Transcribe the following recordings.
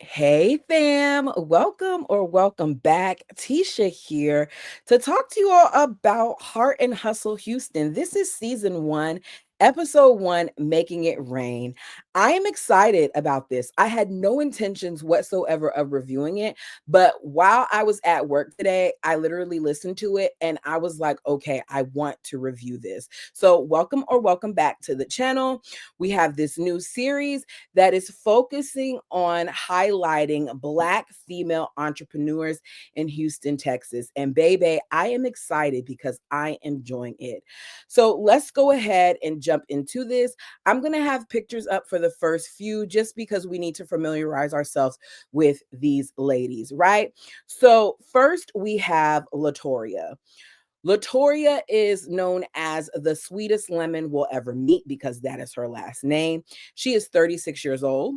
Hey fam, welcome back. Tisha here to talk to you all about Heart and Hustle Houston. This is season 1, episode 1, Making It Rain. I am excited about this. I had no intentions whatsoever of reviewing it, but while I was at work today, I literally listened to it and I was like, okay, I want to review this. So, welcome back to the channel. We have this new series that is focusing on highlighting Black female entrepreneurs in Houston, Texas. And baby, I am excited because I am enjoying it. So let's go ahead and jump into this. I'm going to have pictures up for the first few just because we need to familiarize ourselves with these ladies, right? So first we have Latoria. Latoria is known as the sweetest lemon we'll ever meet because that is her last name. She is 36 years old.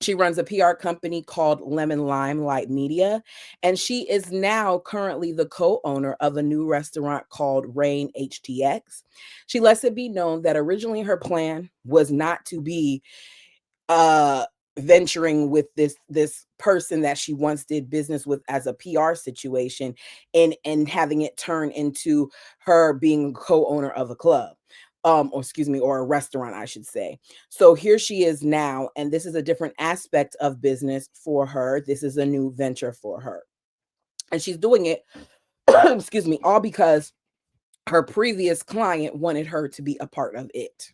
She runs a PR company called Lemon Limelight Media, and she is now currently the co-owner of a new restaurant called Rain HTX. She lets it be known that originally her plan was not to be uh venturing with this person that she once did business with as a PR situation and having it turn into her being co-owner of a club, or excuse me, or a restaurant I should say. So here she is now, and this is a different aspect of business for her. This is a new venture for her, and she's doing it excuse me, all because her previous client wanted her to be a part of it.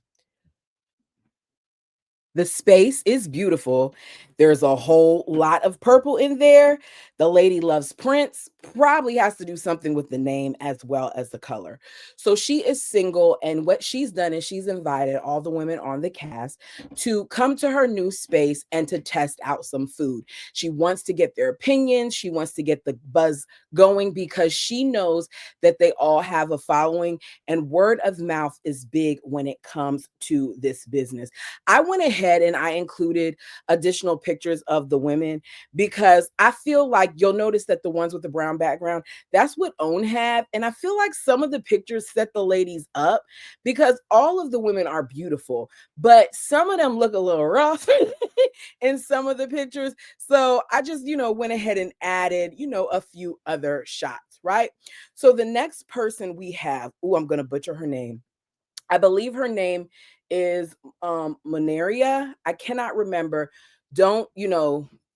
The space is beautiful. There's a whole lot of purple in there. The lady loves prints, probably has to do something with the name as well as the color. So she is single, and what she's done is she's invited all the women on the cast to come to her new space and to test out some food. She wants to get their opinions, she wants to get the buzz going because she knows that they all have a following, and word of mouth is big when it comes to this business. I went ahead and I included additional pictures of the women because I feel like you'll notice that the ones with the brown background, that's what OWN have. And I feel like some of the pictures set the ladies up because all of the women are beautiful, but some of them look a little rough in some of the pictures. So I just, went ahead and added, a few other shots, right? So the next person we have, I'm going to butcher her name. I believe her name is Moneria. I cannot remember. Don't,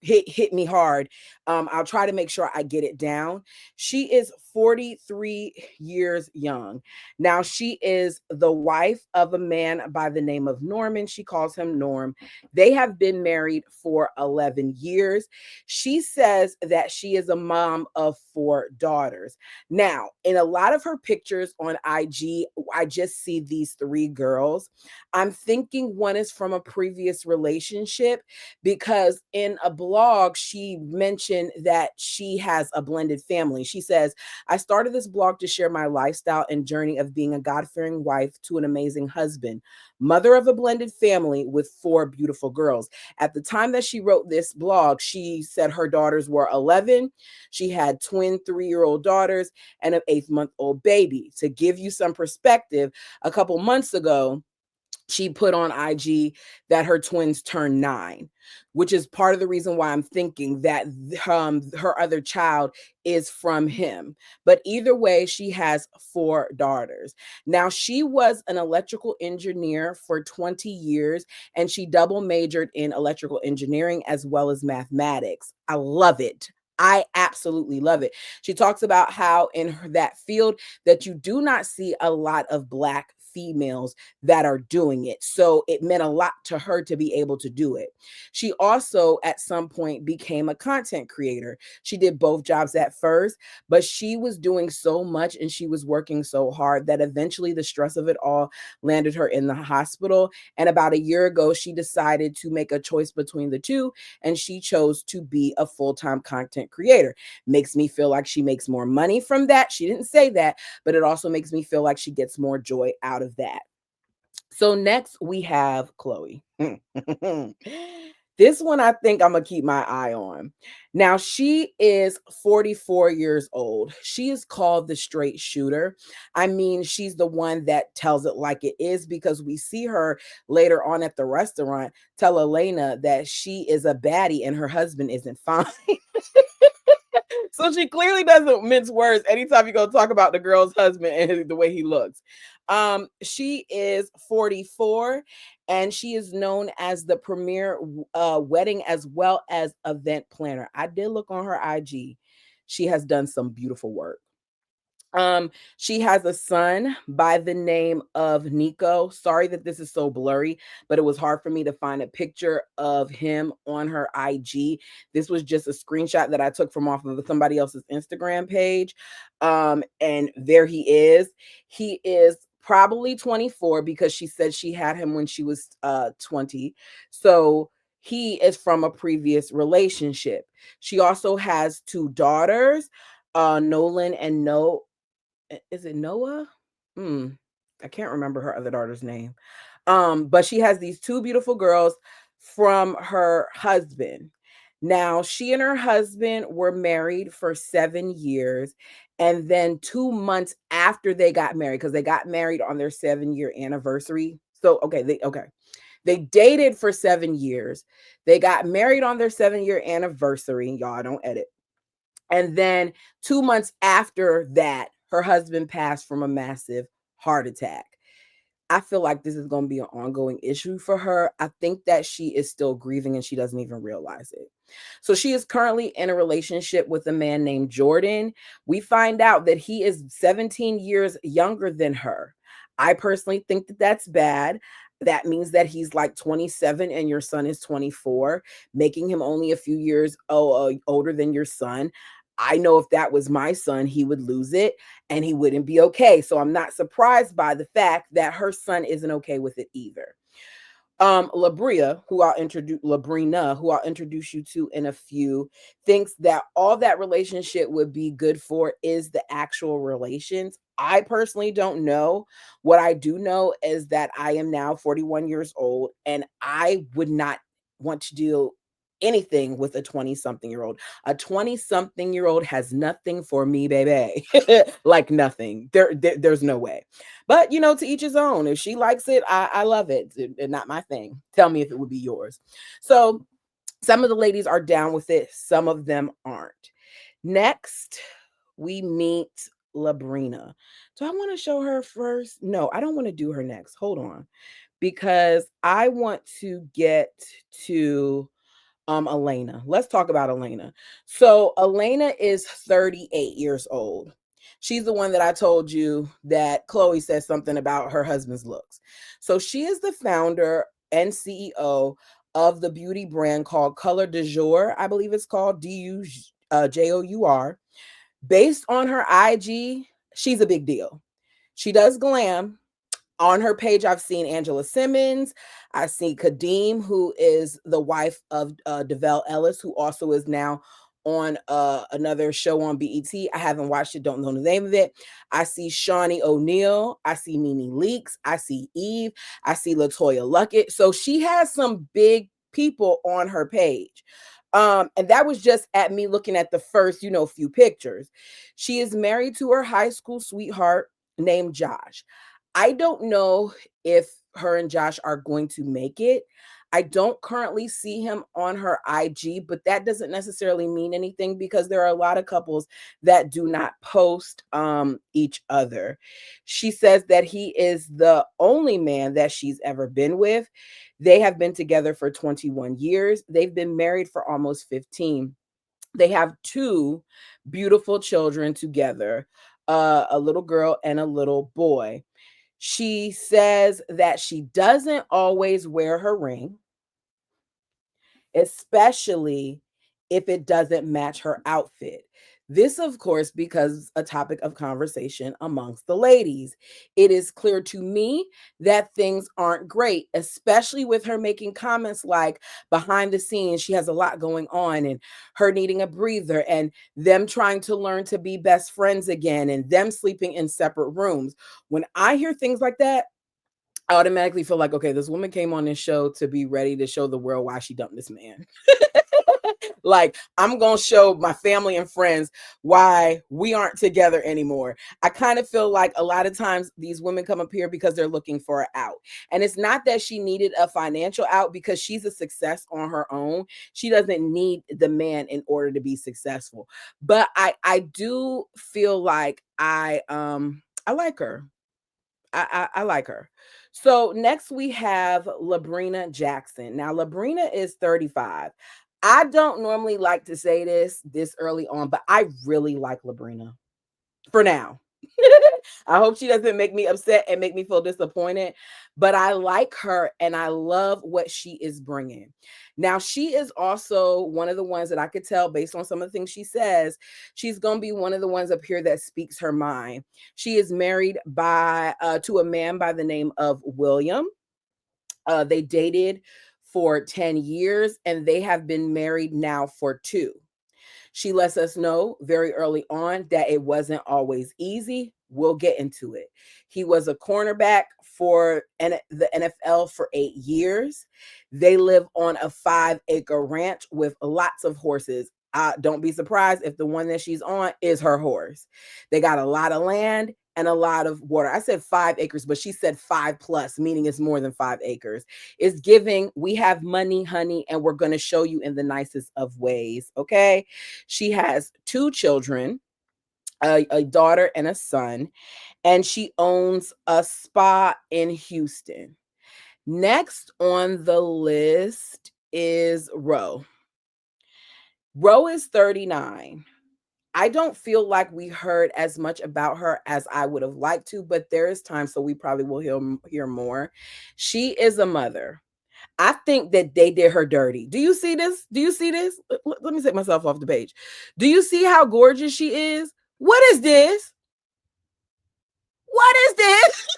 hit me hard. I'll try to make sure I get it down. She is 43 years young. Now she is the wife of a man by the name of Norman. She calls him Norm. They have been married for 11 years. She says that she is a mom of 4 daughters. Now, in a lot of her pictures on IG, I just see these 3 girls. I'm thinking one is from a previous relationship because in a blog, she mentioned that she has a blended family. She says, I started this blog to share my lifestyle and journey of being a God-fearing wife to an amazing husband, mother of a blended family with 4 beautiful girls. At the time that she wrote this blog, she said her daughters were 11. She had twin 3-year-old daughters and an 8-month-old baby. To give you some perspective, a couple months ago, she put on IG that her twins turned 9, which is part of the reason why I'm thinking that her other child is from him. But either way, she has 4 daughters. Now, she was an electrical engineer for 20 years, and she double majored in electrical engineering as well as mathematics. I love it. I absolutely love it. She talks about how in that field that you do not see a lot of Black females that are doing it. So it meant a lot to her to be able to do it. She also at some point became a content creator. She did both jobs at first, but she was doing so much and she was working so hard that eventually the stress of it all landed her in the hospital. And about a year ago, she decided to make a choice between the two, and she chose to be a full-time content creator. Makes me feel like she makes more money from that. She didn't say that, but it also makes me feel like she gets more joy out of that. So next we have Chloe. This one I think I'm gonna keep my eye on. Now, she is 44 years old. She is called the straight shooter. I mean, she's the one that tells it like it is because we see her later on at the restaurant tell Elena that she is a baddie and her husband isn't fine. So she clearly doesn't mince words anytime you go talk about the girl's husband and the way he looks. She is 44 and she is known as the premier wedding as well as event planner. I did look on her IG. She has done some beautiful work. She has a son by the name of Nico. Sorry that this is so blurry, but it was hard for me to find a picture of him on her IG. This was just a screenshot that I took from off of somebody else's Instagram page. And there he is. He is probably 24 because she said she had him when she was 20. So he is from a previous relationship. She also has two daughters, Nolan and No is it Noah? Hmm. I can't remember her other daughter's name. But she has these two beautiful girls from her husband. Now, she and her husband were married for 7 years. And then 2 months after they got married, because they got married on their 7 year anniversary. So, They dated for 7 years. They got married on their 7 year anniversary. Y'all don't edit. And then 2 months after that, her husband passed from a massive heart attack. I feel like this is going to be an ongoing issue for her. I think that she is still grieving and she doesn't even realize it. So she is currently in a relationship with a man named Jordan. We find out that he is 17 years younger than her. I personally think that that's bad. That means that he's like 27 and your son is 24, making him only a few years older than your son. I know if that was my son, he would lose it and he wouldn't be okay. So I'm not surprised by the fact that her son isn't okay with it either. Labrina, who I'll introduce you to in a few, thinks that all that relationship would be good for is the actual relations. I personally don't know. What I do know is that I am now 41 years old and I would not want to do anything with a 20 something year old. A 20 something year old has nothing for me, baby. Like nothing. There's no way. But to each his own. If she likes it, I love it. Not my thing. Tell me if it would be yours. So some of the ladies are down with it, some of them aren't. Next, we meet Labrina. Do I want to show her first? No, I don't want to do her next. Hold on. Because I want to get to Elena. Let's talk about Elena. So Elena is 38 years old. She's the one that I told you that Chloe says something about her husband's looks. So she is the founder and CEO of the beauty brand called Color du Jour. I believe it's called DUJOUR. Based on her IG, she's a big deal. She does glam. On her page, I've seen Angela Simmons. I see Kadeem, who is the wife of DeVell Ellis, who also is now on another show on BET. I haven't watched it, don't know the name of it. I see Shawnee O'Neal. I see Mimi Leaks. I see Eve. I see Latoya Luckett. So she has some big people on her page. And that was just at me looking at the first, few pictures. She is married to her high school sweetheart named Josh. I don't know if her and Josh are going to make it. I don't currently see him on her IG, but that doesn't necessarily mean anything because there are a lot of couples that do not post each other. She says that he is the only man that she's ever been with. They have been together for 21 years. They've been married for almost 15. They have two beautiful children together, a little girl and a little boy. She says that she doesn't always wear her ring, especially if it doesn't match her outfit. This, of course, because a topic of conversation amongst the ladies. It is clear to me that things aren't great, especially with her making comments like behind the scenes, she has a lot going on and her needing a breather and them trying to learn to be best friends again and them sleeping in separate rooms. When I hear things like that, I automatically feel like, okay, this woman came on this show to be ready to show the world why she dumped this man. Like, I'm going to show my family and friends why we aren't together anymore. I kind of feel like a lot of times these women come up here because they're looking for an out. And it's not that she needed a financial out, because she's a success on her own. She doesn't need the man in order to be successful. But I do feel like I like her. I like her. So next we have Labrina Jackson. Now Labrina is 35. I don't normally like to say this early on, but I really like Labrina for now. I hope she doesn't make me upset and make me feel disappointed, but I like her and I love what she is bringing. Now, she is also one of the ones that I could tell based on some of the things she says, she's going to be one of the ones up here that speaks her mind. She is married by to a man by the name of William. They dated for 10 years and they have been married now for 2. She lets us know very early on that it wasn't always easy. We'll get into it. He was a cornerback for the NFL for 8 years. They live on a 5-acre ranch with lots of horses. Don't be surprised if the one that she's on is her horse. They got a lot of land and a lot of water. I said 5 acres, but she said 5 plus, meaning it's more than 5 acres. It's giving, we have money, honey, and we're going to show you in the nicest of ways. Okay. She has 2 children, a daughter and a son, and she owns a spa in Houston. Next on the list is Ro. Ro is 39. I don't feel like we heard as much about her as I would have liked to, but there is time, so we probably will hear more. She is a mother. I think that they did her dirty. Do you see this? Do you see this? Let me take myself off the page. Do you see how gorgeous she is? What is this? What is this?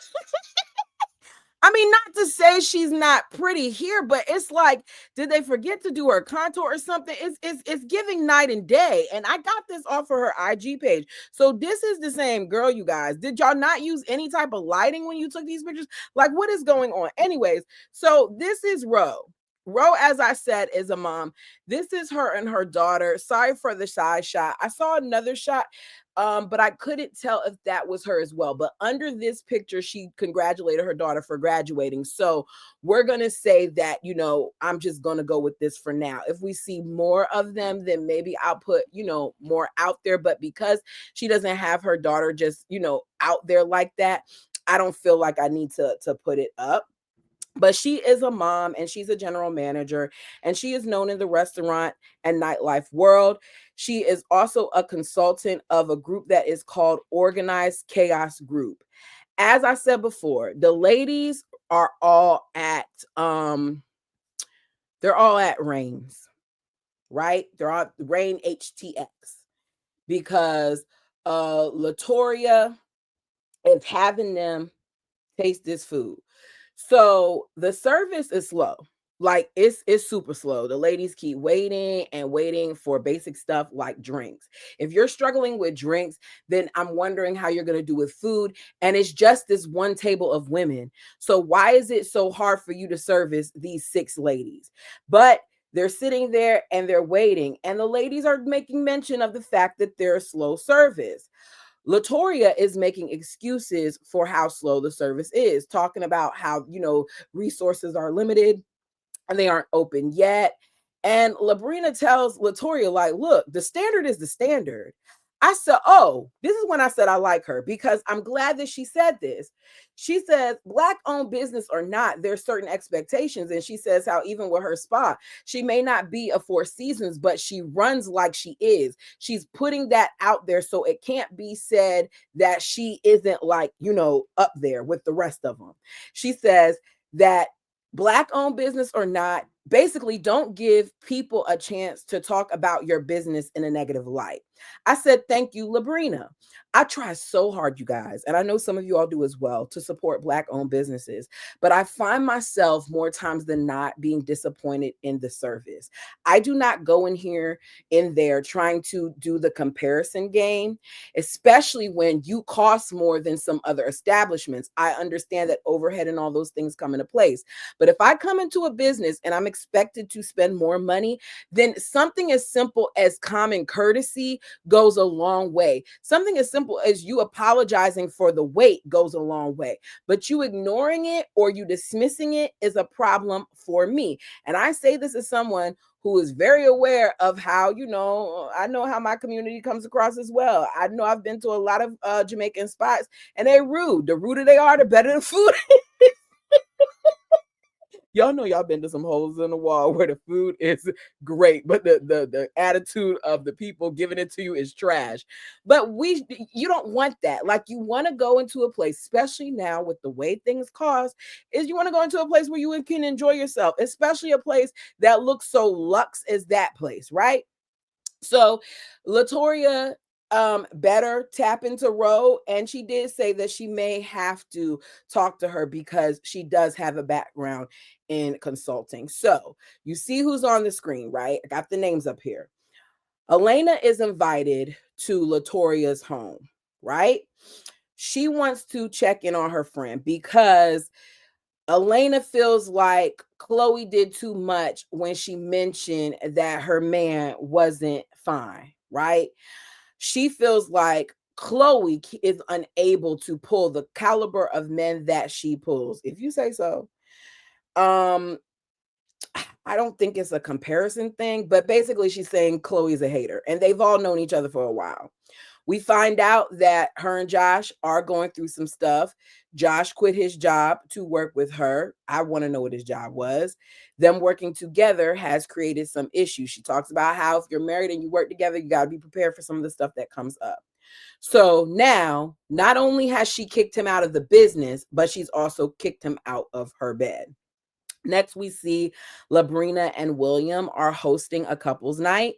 I mean, not to say she's not pretty here, but it's like, did they forget to do her contour or something? It's giving night and day. And I got this off of her IG page. So this is the same girl, you guys. Did y'all not use any type of lighting when you took these pictures? Like, what is going on? Anyways, so this is Ro. Ro, as I said, is a mom. This is her and her daughter. Sorry for the side shot. I saw another shot, but I couldn't tell if that was her as well. But under this picture, she congratulated her daughter for graduating. So we're going to say that, I'm just going to go with this for now. If we see more of them, then maybe I'll put, more out there. But because she doesn't have her daughter just, out there like that, I don't feel like I need to put it up. But she is a mom and she's a general manager, and she is known in the restaurant and nightlife world. She is also a consultant of a group that is called Organized Chaos Group. As I said before, the ladies are all at Reigns, right? They're all Rain HTX, because Latoria is having them taste this food. So the service is slow. Like, it's super slow. The ladies keep waiting and waiting for basic stuff like drinks. If you're struggling with drinks, then I'm wondering how you're going to do with food. And it's just this one table of women. So why is it so hard for you to service these 6 ladies? But they're sitting there and they're waiting. And the ladies are making mention of the fact that they're slow service. Latoria is making excuses for how slow the service is, talking about how, resources are limited and they aren't open yet. And Labrina tells Latoria, like, look, the standard is the standard. I said, oh, this is when I said I like her, because I'm glad that she said this. She says, Black owned business or not, there's certain expectations. And she says how even with her spa, she may not be a Four Seasons, but she runs like she is. She's putting that out there. So it can't be said that she isn't, like, up there with the rest of them. She says that Black owned business or not, basically don't give people a chance to talk about your business in a negative light. I said, thank you, Labrina. I try so hard, you guys, and I know some of you all do as well, to support Black owned businesses, but I find myself more times than not being disappointed in the service. I do not go in there trying to do the comparison game, especially when you cost more than some other establishments. I understand that overhead and all those things come into place. But if I come into a business and I'm expected to spend more money, then something as simple as common courtesy goes a long way. Something as simple as you apologizing for the wait goes a long way. But you ignoring it or you dismissing it is a problem for me. And I say this as someone who is very aware of how, I know how my community comes across as well. I know I've been to a lot of Jamaican spots and they're rude. The ruder they are, the better the food. Y'all know y'all been to some holes in the wall where the food is great, but the attitude of the people giving it to you is trash. But you don't want that. Like, you want to go into a place, especially now with the way things cost, is you want to go into a place where you can enjoy yourself, especially a place that looks so luxe as that place, right? So Latoria better tap into Ro, and she did say that she may have to talk to her because she does have a background in consulting. So you see who's on the screen, right? I got the names up here. Elena is invited to Latoria's home, right? She wants to check in on her friend because Elena feels like Chloe did too much when she mentioned that her man wasn't fine, right? She feels like Chloe is unable to pull the caliber of men that she pulls. If you say so. Um, I don't think it's a comparison thing, but basically she's saying Chloe's a hater and they've all known each other for a while. We find out that her and Josh are going through some stuff. Josh quit his job to work with her. I want to know what his job was. Them working together has created some issues. She talks about how if you're married and you work together, you got to be prepared for some of the stuff that comes up. So now, not only has she kicked him out of the business, but she's also kicked him out of her bed. Next, we see Labrina and William are hosting a couples night.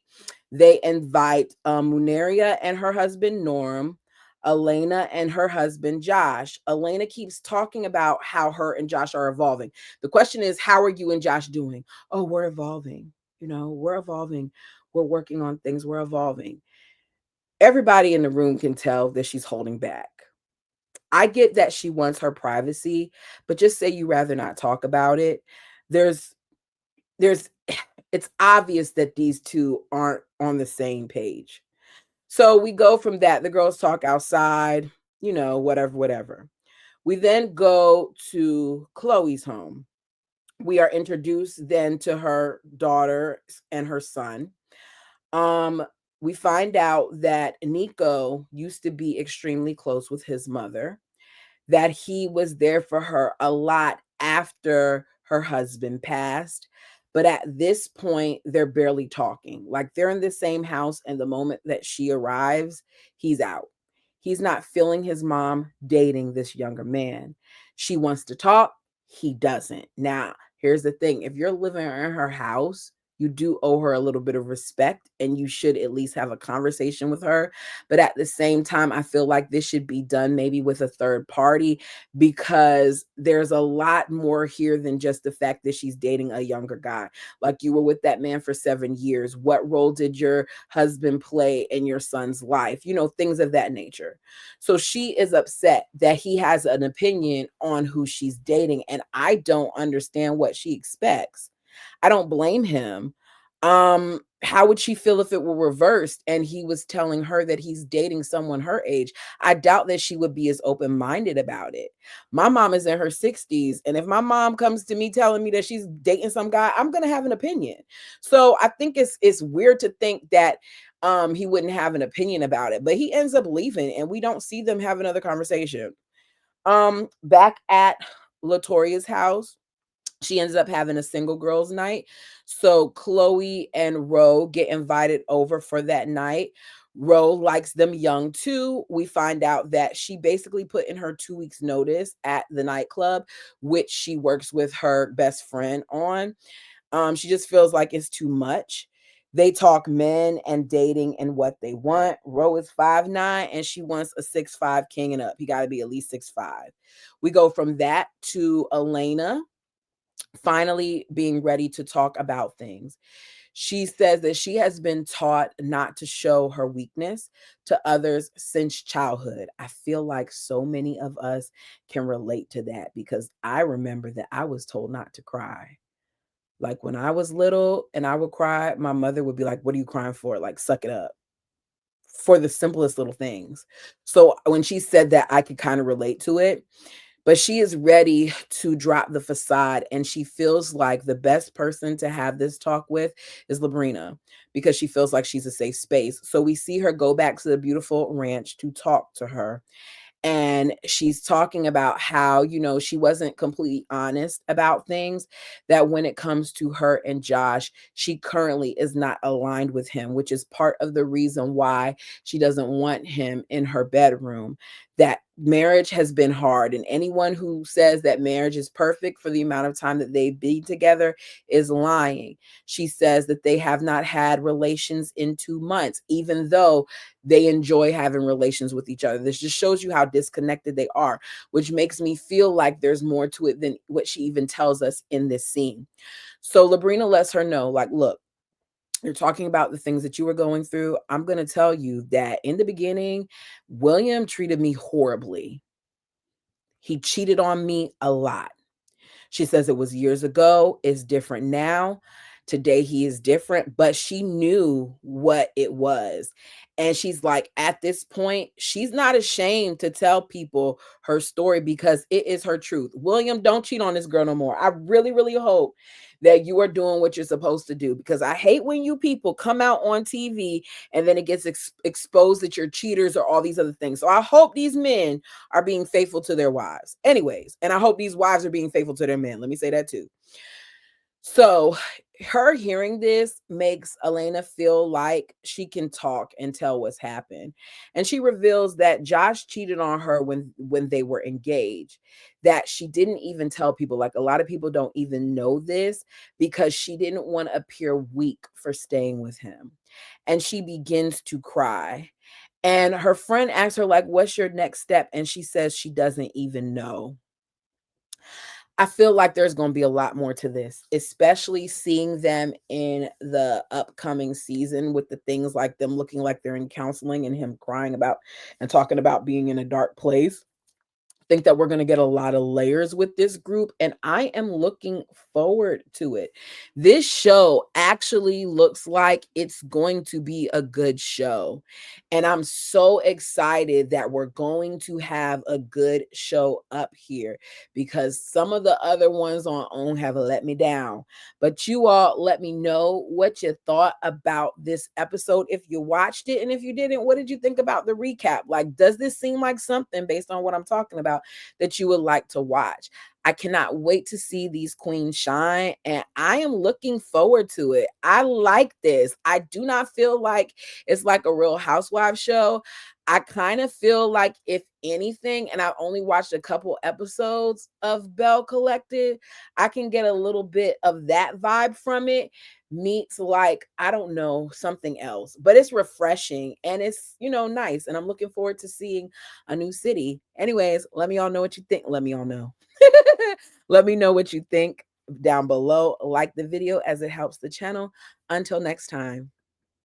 They invite Moneria and her husband Norm, Elena and her husband Josh. Elena keeps talking about how her and Josh are evolving. The question is, how are you and Josh doing? Oh, we're evolving. We're evolving. We're working on things. We're evolving. Everybody in the room can tell that she's holding back. I get that she wants her privacy, but just say you rather not talk about it. There's there's it's obvious that these two aren't on the same page. So we go from that. The girls talk outside, whatever. We then go to Chloe's home. We are introduced then to her daughter and her son. Um, we find out that Nico used to be extremely close with his mother, that he was there for her a lot after her husband passed. But at this point, they're barely talking. Like, they're in the same house, and the moment that she arrives, he's out. He's not feeling his mom dating this younger man. She wants to talk, he doesn't. Now, here's the thing, if you're living in her house, you do owe her a little bit of respect and you should at least have a conversation with her. But at the same time, I feel like this should be done maybe with a third party, because there's a lot more here than just the fact that she's dating a younger guy. Like, you were with that man for 7 years. What role did your husband play in your son's life? Things of that nature. So she is upset that he has an opinion on who she's dating, and I don't understand what she expects. I don't blame him. How would she feel if it were reversed and he was telling her that he's dating someone her age? I doubt that she would be as open-minded about it. My mom is in her 60s, and if my mom comes to me telling me that she's dating some guy, I'm going to have an opinion. So I think it's weird to think that he wouldn't have an opinion about it, but he ends up leaving and we don't see them have another conversation. Back at Latoria's house, she ends up having a single girls night. So Chloe and Ro get invited over for that night. Ro likes them young too. We find out that she basically put in her 2 weeks notice at the nightclub, which she works with her best friend on. She just feels like it's too much. They talk men and dating and what they want. Ro is 5'9" and she wants a 6'5" king and up. He got to be at least 6'5". We go from that to Elena finally being ready to talk about things. She says that she has been taught not to show her weakness to others since childhood. I feel like so many of us can relate to that because I remember that I was told not to cry. Like when I was little and I would cry, my mother would be like, "What are you crying for? Like, suck it up." For the simplest little things. So when she said that, I could kind of relate to it. But she is ready to drop the facade, and she feels like the best person to have this talk with is Labrina because she feels like she's a safe space. So we see her go back to the beautiful ranch to talk to her, and she's talking about how, she wasn't completely honest about things, that when it comes to her and Josh, she currently is not aligned with him, which is part of the reason why she doesn't want him in her bedroom. That marriage has been hard, and anyone who says that marriage is perfect for the amount of time that they be together is lying. She says that they have not had relations in 2 months, even though they enjoy having relations with each other. This just shows you how disconnected they are, which makes me feel like there's more to it than what she even tells us in this scene. So Labrina lets her know, like, look, you're talking about the things that you were going through. I'm going to tell you that in the beginning, William treated me horribly. He cheated on me a lot. She says it was years ago. It's different now. Today he is different, but she knew what it was. And she's like, at this point, she's not ashamed to tell people her story because it is her truth. William, don't cheat on this girl no more. I really, really hope that you are doing what you're supposed to do, because I hate when you people come out on TV and then it gets exposed that you're cheaters or all these other things. So I hope these men are being faithful to their wives. Anyways, and I hope these wives are being faithful to their men. Let me say that too. So her hearing this makes Elena feel like she can talk and tell what's happened. And she reveals that Josh cheated on her when they were engaged. That she didn't even tell people. Like a lot of people don't even know this because she didn't want to appear weak for staying with him. And she begins to cry. And her friend asks her, like, what's your next step? And she says she doesn't even know. I feel like there's going to be a lot more to this, especially seeing them in the upcoming season with the things like them looking like they're in counseling and him crying about and talking about being in a dark place. Think that we're going to get a lot of layers with this group, and I am looking forward to it. This show actually looks like it's going to be a good show, and I'm so excited that we're going to have a good show up here, because some of the other ones on OWN have let me down. But you all let me know what you thought about this episode, if you watched it, and if you didn't, what did you think about the recap? Like, does this seem like something based on what I'm talking about that you would like to watch? I cannot wait to see these queens shine, and I am looking forward to it. I like this. I do not feel like it's like a Real Housewives show. I kind of feel like, if anything, and I've only watched a couple episodes of Belle Collective, I can get a little bit of that vibe from it, meets, like, I don't know, something else. But it's refreshing and it's, nice. And I'm looking forward to seeing a new city. Anyways, let me all know what you think. Let me all know. Let me know what you think down below. Like the video as it helps the channel. Until next time.